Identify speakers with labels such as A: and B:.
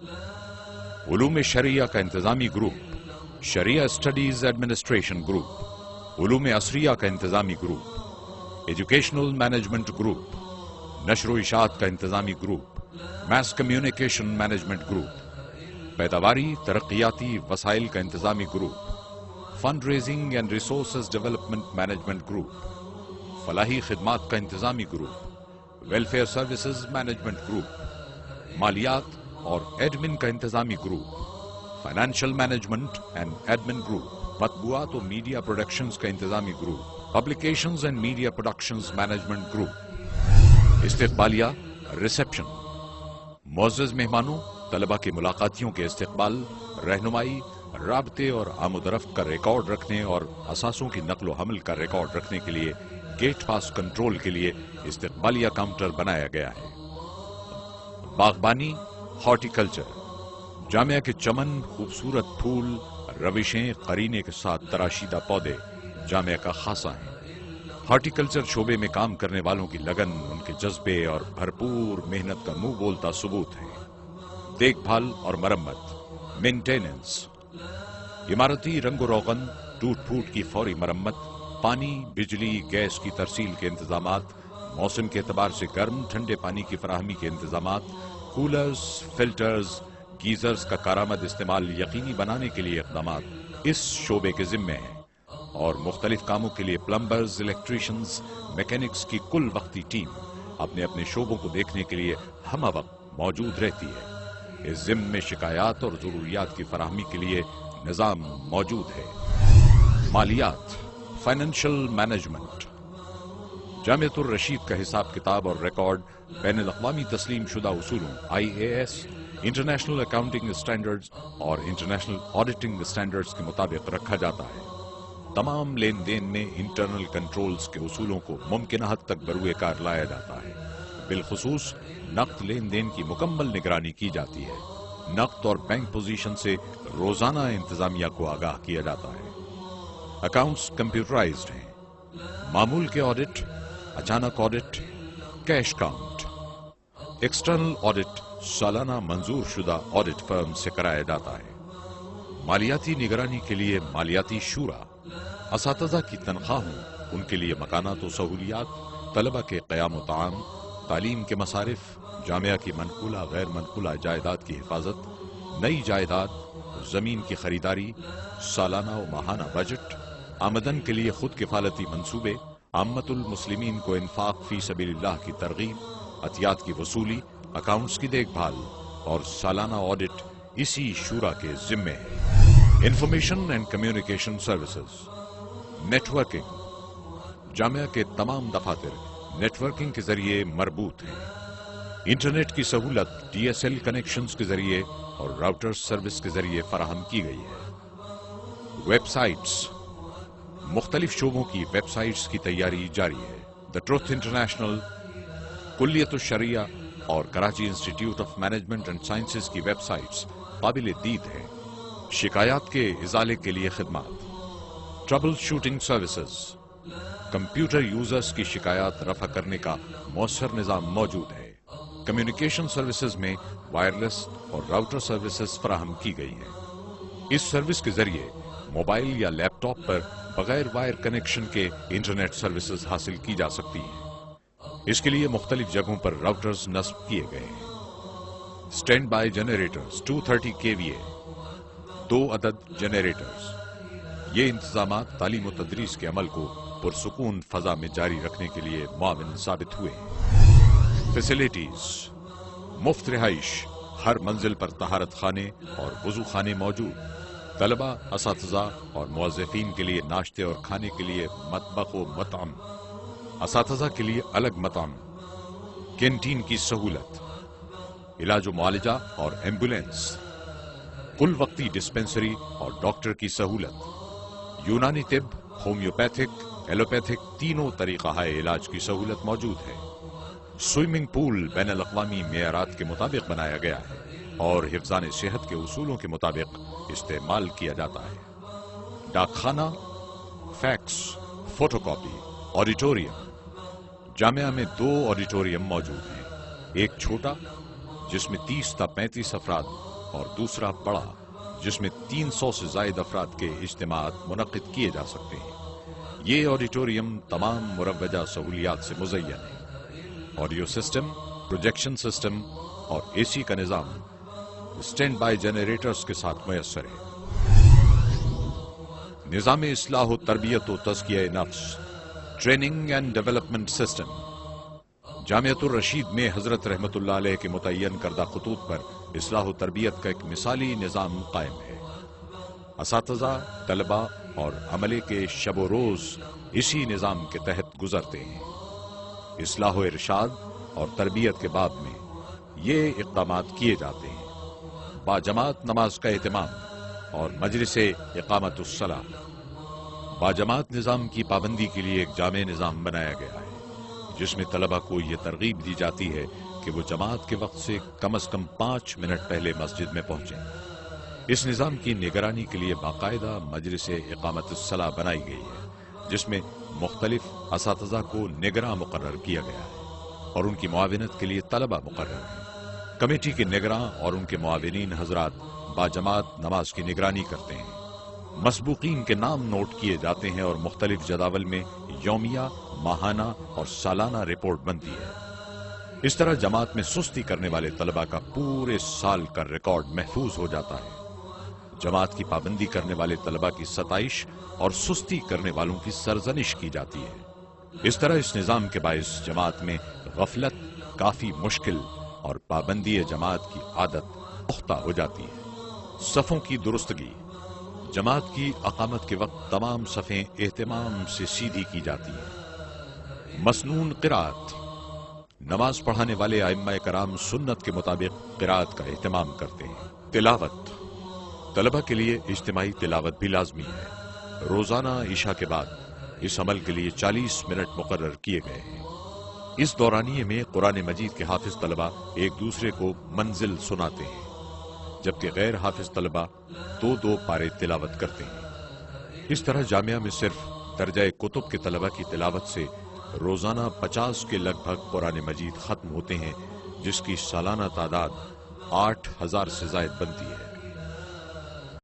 A: उलूम शरिया का इंतजामी ग्रुप, शरिया स्टडीज एडमिनिस्ट्रेशन ग्रुप, उलूम असरिया का इंतजामी ग्रुप, एजुकेशनल मैनेजमेंट ग्रुप, नशर इशात का इंतजामी group, mass communication management group, पैदावारी तरक्याती वसाइल का इंतजामी group, fund raising and resources development management group, फलाही खिदमात का इंतजामी group, welfare services management group, मालियात और एडमिन का इंतजामी group, financial management and admin group, मतबूआत और मीडिया प्रोडक्शंस का इंतजामी group, publications and media productions management group, इस्तिकबालिया reception, मुअज़्ज़ज़ मेहमानों, तलबा के मुलाकातियों के इस्तिकबाल, रहनुमाई, राबते और आमदरफ्त का रिकॉर्ड रखने और असासों की नकलो हमल का रिकॉर्ड रखने के लिए गेट पास कंट्रोल के लिए इस्तिकबालिया काउंटर बनाया गया है। बागबानी, हॉर्टिकल्चर, जामिया के चमन, खूबसूरत फूल, रविशें, करीने के साथ तराशीदा पौधे जामिया का खासा है। हॉर्टिकल्चर शोबे में काम करने वालों की लगन, उनके जज्बे और भरपूर मेहनत का मुंह बोलता सबूत है। देखभाल और मरम्मत, मेंटेनेंस, इमारती रंगो रोगन, टूट फूट की फौरी मरम्मत, पानी, बिजली, गैस की तरसील के इंतजामात, मौसम के एतबार से गर्म ठंडे पानी की फराहमी के इंतजामात, कूलर्स, फिल्टर्स, गीजर्स का कारामद इस्तेमाल यकीनी बनाने के लिए इक़दामात इस शोबे के जिम्मे हैं और मुख्तलिफ कामों के लिए प्लम्बर्स, इलेक्ट्रीशियंस, मैकेनिक्स की कुल वक्ती टीम अपने अपने शोबों को देखने के लिए हम वक्त मौजूद रहती है। इस जिम्मे में शिकायत और जरूरियात की फराहमी के लिए निजाम मौजूद है। मालियात, फाइनेंशियल मैनेजमेंट, जामियतुर रशीद का हिसाब किताब और रिकॉर्ड बैनुल-अक़वामी तस्लीम शुदा उसूलों IAS, इंटरनेशनल अकाउंटिंग स्टैंडर्ड्स और इंटरनेशनल ऑडिटिंग स्टैंडर्ड्स के मुताबिक रखा जाता है। तमाम लेन देन में इंटरनल कंट्रोल्स के उसूलों को मुमकिन हद तक बरूए कार लाया जाता है। बिलखुसूस नक़द लेन देन की मुकम्मल निगरानी की जाती है। नक़द और बैंक पोजीशन से रोजाना इंतजामिया को आगाह किया जाता है। अकाउंट्स कंप्यूटराइज्ड हैं। मामूल के ऑडिट, अचानक audit, cash count, external audit सालाना मंजूर शुदा ऑडिट फर्म से कराया जाता है। मालियाती निगरानी के लिए मालियाती शूरा, असातिज़ा की तनख्वाहों, उनके लिए मकानात व सहूलियात, तलबा के क़याम व ताम, तालीम के मसारिफ, जामिया की मनकूला गैर मनकूला जायदाद की हिफाजत, नई जायदाद, जमीन की खरीदारी, सालाना व माहाना बजट, आमदन के लिए खुद किफालती मंसूबे, आम्मतुल मुस्लिमीन को इन्फाक फी सबीलिल्लाह की तरगीब, अतियात की वसूली, अकाउंट्स की देखभाल और सालाना ऑडिट इसी शूरा के जिम्मे है। Information and communication services, networking, Jamia के तमाम दफातर नेटवर्किंग के जरिए मरबूत हैं। इंटरनेट की सहूलत DSL कनेक्शंस के जरिए और राउटर सर्विस के जरिए फराहम की गई है। वेबसाइट्स, मुख्तलिफ शोबों की वेबसाइट्स की तैयारी जारी है। द ट्रुथ इंटरनेशनल, कुल्लियत शरिया और Karachi institute of management and sciences की वेबसाइट्स काबिल दीद हैं। शिकायत के इजाले के लिए खिदमात, troubleshooting services, computer users की शिकायत रफा करने का मौसर निजाम मौजूद है। कम्युनिकेशन सर्विसेज में वायरलेस और राउटर सर्विसेज फराहम की गई हैं। इस सर्विस के जरिए मोबाइल या लैपटॉप पर बगैर वायर कनेक्शन के इंटरनेट सर्विसेज हासिल की जा सकती हैं। इसके लिए मुख्तलिफ जगहों पर राउटर्स नस्ब किए गए हैं। स्टैंड बाय जनरेटर्स 230 kVA, 2 अदद जनरेटर्स, ये इंतजामात तालीम व तदरीस के अमल को पुरसुकून फजा में जारी रखने के लिए मुआविन साबित हुए। फैसिलिटीज, मुफ्त रिहाइश, हर मंजिल पर तहारत खाने और वजू खाने मौजूद, तलबा, असातिज़ा और मुअज़्ज़िफ़ीन के लिए नाश्ते और खाने के लिए मतबख व मतअम, असातिज़ा के लिए अलग मतअम, कैंटीन की सहूलत, इलाज व मुआलजा और एम्बुलेंस, कुल वक्ती डिस्पेंसरी और डॉक्टर की सहूलत, यूनानी तिब, होम्योपैथिक, एलोपैथिक तीनों तरीका है इलाज की सहूलत मौजूद है। स्विमिंग पूल बैनुल अक़वामी मेयारात के मुताबिक बनाया गया है और हिफ्ज़ान सेहत के उसूलों के मुताबिक इस्तेमाल किया जाता है। डाकखाना, फैक्स, फोटोकॉपी, ऑडिटोरियम, जामिया में 2 ऑडिटोरियम मौजूद हैं। एक छोटा जिसमें 30 ता 35 अफराद اور دوسرا بڑا جس میں 300 سے زائد افراد کے اجتماعات منعقد کیے جا سکتے ہیں۔ یہ آڈیٹوریم تمام مروجہ سہولیات سے مزین ہے۔ آڈیو سسٹم، پروجیکشن سسٹم اور اے سی کا نظام اسٹینڈ بائی جنریٹرز کے ساتھ میسر ہے۔ نظام اصلاح و تربیت و تزکیہ نفس، training and development system. Jamiatul الرشید میں حضرت رحمت اللہ علیہ کے متعین کردہ خطوط پر اصلاح و تربیت کا ایک مثالی نظام قائم ہے۔ اساتذہ، طلبہ اور عملے کے شب و روز اسی نظام کے تحت گزرتے ہیں۔ اصلاح و ارشاد اور تربیت کے باب میں یہ اقدامات کیے جاتے ہیں: باجماعت نماز کا اہتمام اور مجلس اقامت الصلاۃ۔ باجماعت نظام کی پابندی کے لیے ایک جامع نظام بنایا گیا ہے جس میں طلبہ کو یہ ترغیب دی جاتی ہے کہ وہ جماعت کے وقت سے کم از کم 5 منٹ پہلے مسجد میں پہنچیں۔ اس نظام کی نگرانی کے لیے باقاعدہ مجلس اقامت الصلاۃ بنائی گئی ہے جس میں مختلف اساتذہ کو نگراں مقرر کیا گیا ہے اور ان کی معاونت کے لیے طلبہ مقرر ہیں۔ کمیٹی کے نگراں اور ان کے معاونین حضرات باجماعت نماز کی نگرانی کرتے ہیں۔ مسبوقین کے نام نوٹ کیے جاتے ہیں اور مختلف جداول میں یومیہ، ماہانہ اور سالانہ رپورٹ بنتی ہے۔ اس طرح جماعت میں سستی کرنے والے طلبہ کا پورے سال کا ریکارڈ محفوظ ہو جاتا ہے۔ جماعت کی پابندی کرنے والے طلبہ کی ستائش اور سستی کرنے والوں کی سرزنش کی جاتی ہے۔ اس طرح اس نظام کے باعث جماعت میں غفلت کافی مشکل اور پابندی جماعت کی عادت پختہ ہو جاتی ہے۔ صفوں کی درستگی۔ جماعت کی اقامت کے وقت تمام صفیں اہتمام سے سیدھی کی جاتی ہیں۔ مسنون قرات۔ نماز پڑھانے والے ائمہ کرام سنت کے مطابق قرات کا اہتمام کرتے ہیں۔ تلاوت۔ طلبہ کے لیے اجتماعی تلاوت بھی لازمی ہے۔ روزانہ عشاء کے بعد اس عمل کے لیے 40 منٹ مقرر کیے گئے ہیں۔ اس دورانیے میں قرآن مجید کے حافظ طلبہ ایک دوسرے کو منزل سناتے ہیں جبکہ غیر حافظ طلبہ 2 پارے تلاوت کرتے ہیں۔ اس طرح جامعہ میں صرف درجہ کتب کے طلبہ کی تلاوت سے روزانہ 50 کے لگ بھگ قرآن مجید ختم ہوتے ہیں جس کی سالانہ تعداد 8000 سے زائد بنتی ہے۔